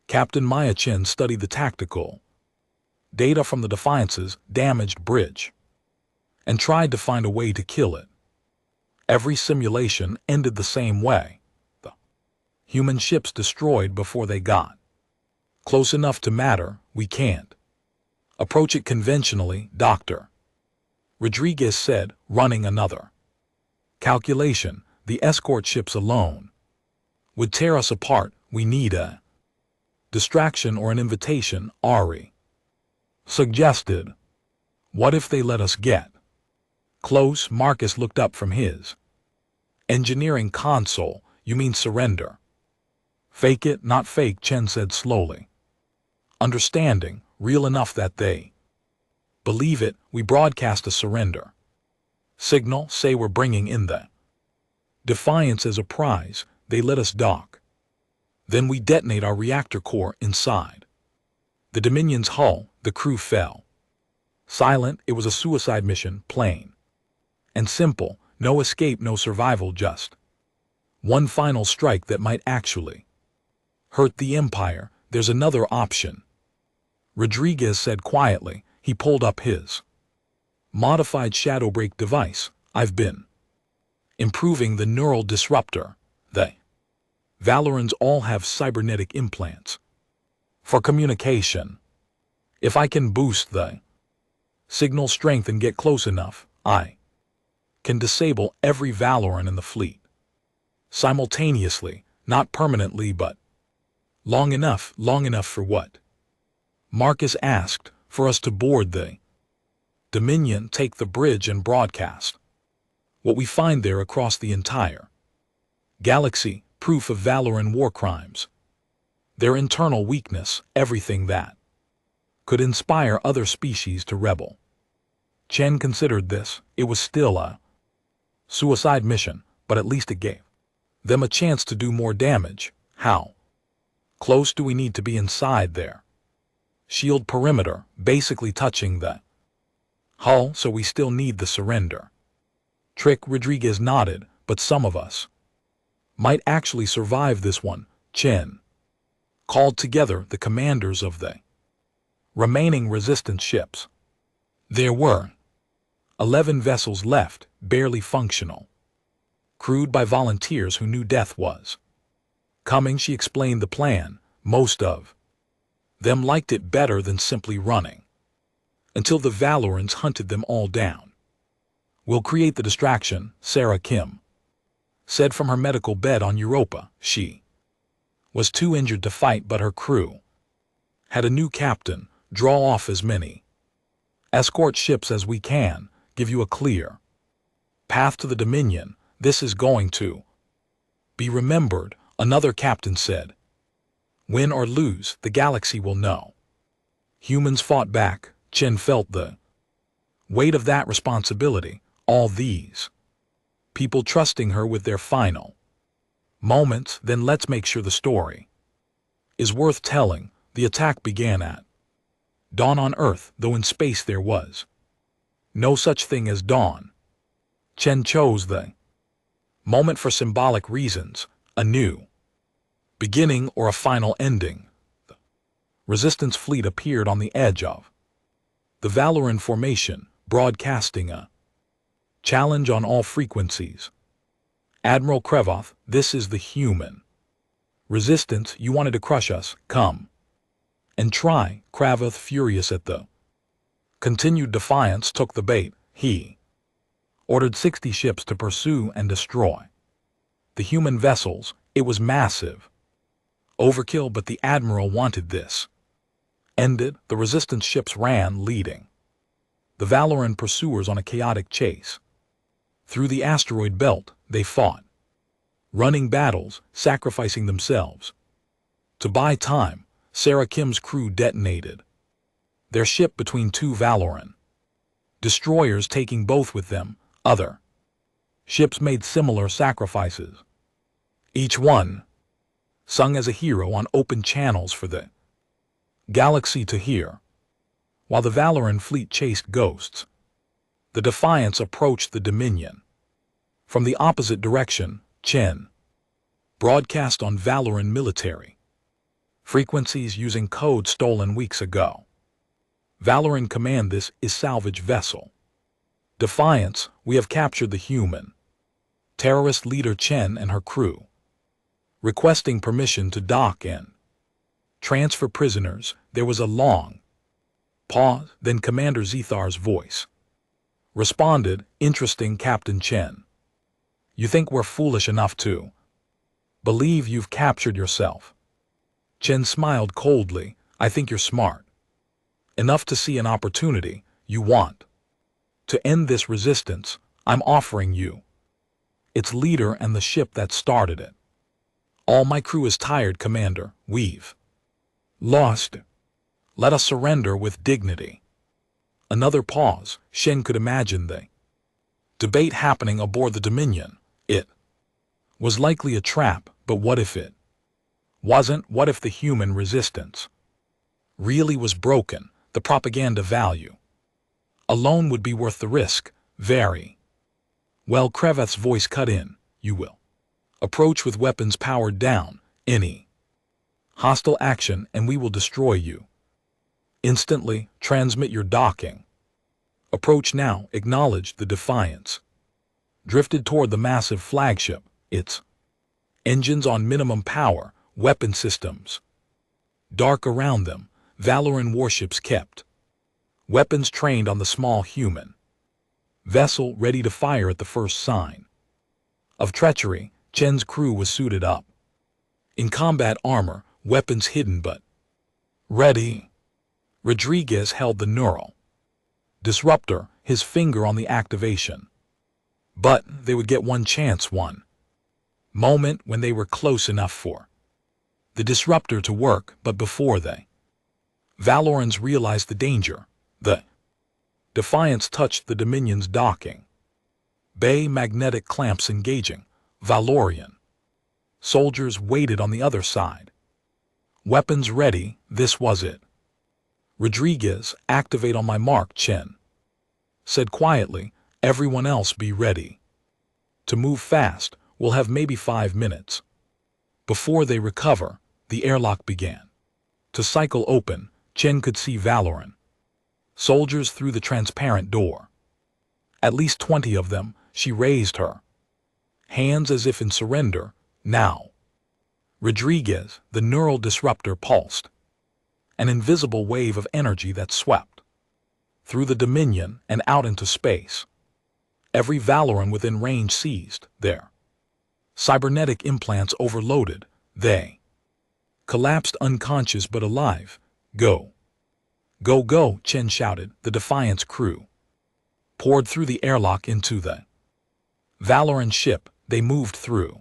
Captain Maya-Chen studied the tactical data from the Defiance's damaged bridge and tried to find a way to kill it. Every simulation ended the same way. The human ships destroyed before they got close enough to matter. "We can't approach it conventionally, Doctor," Rodriguez said, running another calculation. "The escort ships alone would tear us apart. We need a distraction or an invitation," Ari suggested. "What if they let us get close?" Marcus looked up from his engineering console. "You mean surrender?" "Fake it, not fake," Chen said slowly. "Understanding, real enough that they believe it. We broadcast a surrender signal, say we're bringing in the Defiance as a prize. They let us dock. Then we detonate our reactor core inside the Dominion's hull." The crew fell silent. It was a suicide mission, plain and simple. No escape, no survival, just one final strike that might actually hurt the Empire. "There's another option," Rodriguez said quietly. He pulled up his modified shadowbreak device. "I've been improving the neural disruptor. The Valorans all have cybernetic implants for communication. If I can boost the signal strength and get close enough, I can disable every Valoran in the fleet. Simultaneously, not permanently but long enough for what? Marcus asked. For us to board the Dominion, take the bridge and broadcast what we find there across the entire galaxy, proof of Valoran war crimes, their internal weakness, everything that could inspire other species to rebel. Chen considered this. It was still a suicide mission, but at least it gave them a chance to do more damage. How close do we need to be inside there? Shield perimeter, basically touching the hull, so we still need the surrender. Trick Rodriguez nodded, but some of us might actually survive this one. Chen called together the commanders of the remaining resistance ships. There were 11 vessels left, barely functional, crewed by volunteers who knew death was coming. She explained the plan. Most of them liked it better than simply running until the Valorans hunted them all down. We'll create the distraction, Sarah Kim said from her medical bed on Europa. She was too injured to fight, but her crew had a new captain. Draw off as many escort ships as we can, give you a clear path to the Dominion. This is going to be remembered, another captain said. Win or lose, the galaxy will know. Humans fought back. Chen felt the weight of that responsibility. All these people trusting her with their final moments. Then let's make sure the story is worth telling. The attack began at dawn on Earth, though in space there was no such thing as dawn. Chen chose the moment for symbolic reasons, a new beginning or a final ending. The Resistance fleet appeared on the edge of the Valoran formation, broadcasting a challenge on all frequencies. Admiral Krevoth, this is the human resistance. You wanted to crush us. Come and try. Krevoth, furious at the continued defiance, took the bait. He ordered 60 ships to pursue and destroy the human vessels. It was massive overkill, but the Admiral wanted this ended. The Resistance ships ran, leading the Valoran pursuers on a chaotic chase. Through the asteroid belt, they fought, running battles, sacrificing themselves. To buy time, Sarah Kim's crew detonated their ship between two Valoran destroyers, taking both with them. Other ships made similar sacrifices, each one sung as a hero on open channels for the galaxy to hear. While the Valoran fleet chased ghosts, the Defiance approached the Dominion from the opposite direction. Chen broadcast on Valoran military frequencies using code stolen weeks ago. Valoran command, this is salvage vessel Defiance. We have captured the human terrorist leader Chen and her crew, requesting permission to dock and transfer prisoners. There was a long pause, then Commander Zethar's voice responded. Interesting, Captain Chen. You think we're foolish enough to believe you've captured yourself? Chen smiled coldly. I think you're smart enough to see an opportunity. You want to end this resistance. I'm offering you its leader and the ship that started it. All my crew is tired, Commander. We've lost. Let us surrender with dignity. Another pause. Shen could imagine the debate happening aboard the Dominion. It was likely a trap, but what if it wasn't? What if the human resistance really was broken? The propaganda value alone would be worth the risk. Very well. Krevoth's voice cut in. You will approach with weapons powered down. Any hostile action and we will destroy you instantly. Transmit your docking. Approach now. Acknowledge. The Defiance drifted toward the massive flagship, its engines on minimum power, weapon systems dark around them. Valoran warships kept. Weapons trained on the small human. Vessel ready to fire at the first sign. Of treachery, Chen's crew was suited up. In combat armor, weapons hidden but ready. Rodriguez held the neural disruptor, his finger on the activation. But they would get one chance, one moment when they were close enough for the disruptor to work, but before they Valorans realized the danger, the Defiance touched the Dominion's docking bay, magnetic clamps engaging. Valorian soldiers waited on the other side. Weapons ready, this was it. Rodriguez, activate on my mark, Chen said quietly. Everyone else be ready to move fast. We'll have maybe 5 minutes. Before they recover, the airlock began to cycle open. Chen could see Valoran soldiers through the transparent door. At least 20 of them. She raised her hands as if in surrender. Now. Rodriguez, the neural disruptor, pulsed. An invisible wave of energy that swept through the Dominion and out into space. Every Valoran within range seized their cybernetic implants overloaded. They collapsed unconscious but alive. Go. Go, go, Chen shouted. The Defiance crew poured through the airlock into the Valoran ship. They moved through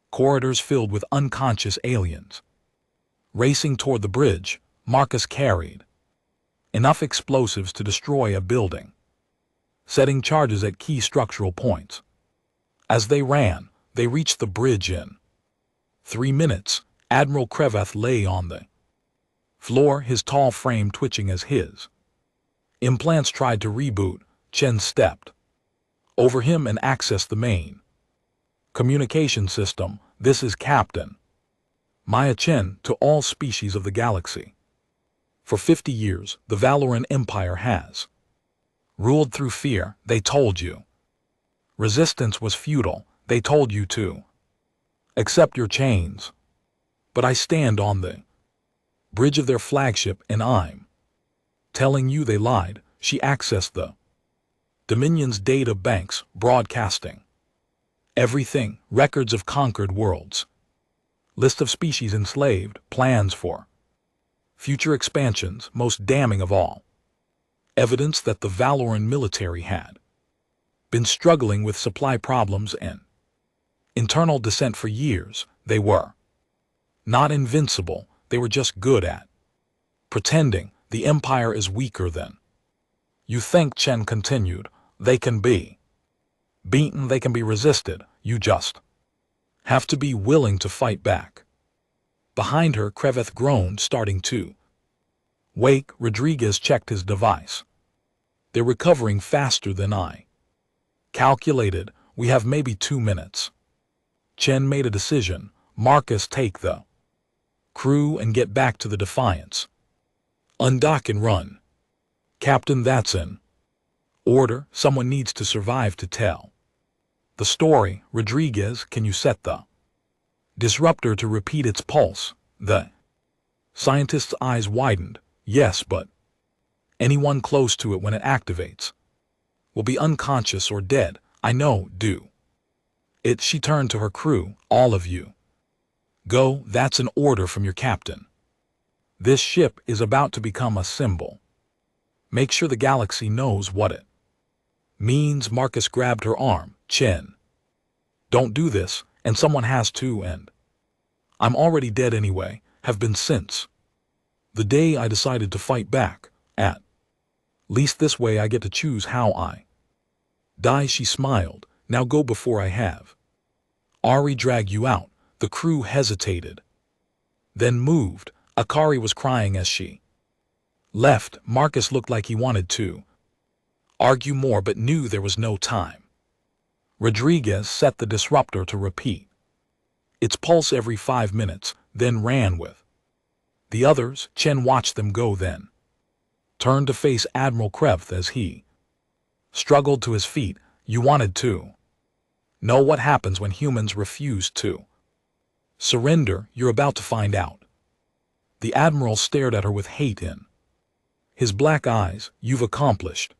corridors filled with unconscious aliens. Racing toward the bridge, Marcus carried enough explosives to destroy a building, setting charges at key structural points. As they ran, they reached the bridge in 3 minutes. Admiral Kreveth lay on the floor, his tall frame twitching as his implants tried to reboot. Chen stepped over him and accessed the main communication system. This is Captain Maya Chen to all species of the galaxy. For 50 years, the Valoran Empire has ruled through fear. They told you resistance was futile. They told you to accept your chains. But I stand on the bridge of their flagship and I'm telling you they lied. She accessed the Dominion's data banks, broadcasting everything, records of conquered worlds, list of species enslaved, plans for future expansions, most damning of all, evidence that the Valoran military had been struggling with supply problems and internal dissent for years. They were not invincible, they were just good at pretending. The Empire is weaker than you think, Chen continued. They can be beaten, they can be resisted. You just have to be willing to fight back. Behind her, Kreveth groaned, starting to wake. Rodriguez checked his device. They're recovering faster than I calculated. We have maybe 2 minutes. Chen made a decision. Marcus, take the crew and get back to the Defiance. Undock and run. Captain, that's an order. Someone needs to survive to tell the story. Rodriguez, can you set the disruptor to repeat its pulse? The scientist's eyes widened. Yes, but anyone close to it when it activates will be unconscious or dead. I know, do it. She turned to her crew. All of you. Go, that's an order from your captain. This ship is about to become a symbol. Make sure the galaxy knows what it means. Marcus grabbed her arm. Chen, don't do this, and someone has to, and I'm already dead anyway, have been since the day I decided to fight back. At least this way I get to choose how I die. She smiled. Now go before I have Ari drag you out. The crew hesitated, then moved. Akari was crying as she left. Marcus looked like he wanted to argue more but knew there was no time. Rodriguez set the disruptor to repeat its pulse every 5 minutes, then ran with the others. Chen watched them go, then turned to face Admiral Krevth as he struggled to his feet. You wanted to know what happens when humans refuse to surrender. You're about to find out. The admiral stared at her with hate in his black eyes. You've accomplished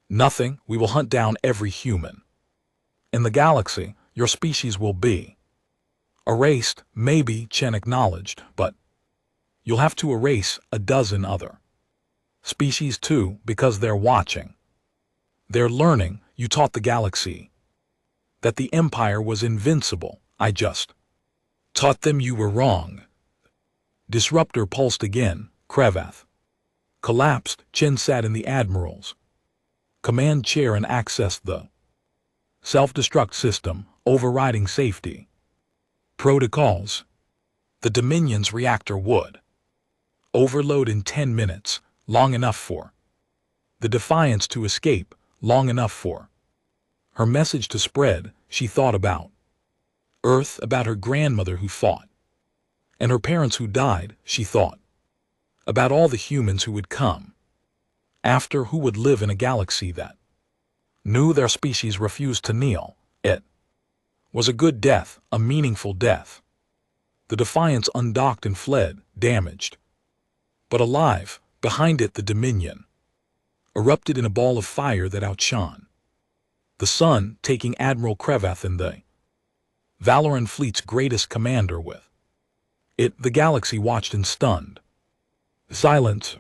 nothing. We will hunt down every human in the galaxy. Your species will be erased. Maybe, Chen acknowledged, but you'll have to erase a dozen other species too, because they're watching. They're learning. You taught the galaxy that the Empire was invincible. I just taught them you were wrong. Disruptor pulsed again. Crevath collapsed. Chen sat in the Admiral's command chair and accessed the self-destruct system, overriding safety protocols. The Dominion's reactor would overload in 10 minutes, long enough for the Defiance to escape, long enough for her message to spread. She thought about Earth, about her grandmother who fought, and her parents who died. She thought about all the humans who would come after, who would live in a galaxy that knew their species refused to kneel. It was a good death, a meaningful death. The Defiance undocked and fled, damaged, but alive. Behind it, the Dominion erupted in a ball of fire that outshone the sun, taking Admiral Crevath and the Valoran fleet's greatest commander with it. The galaxy watched in stunned silence.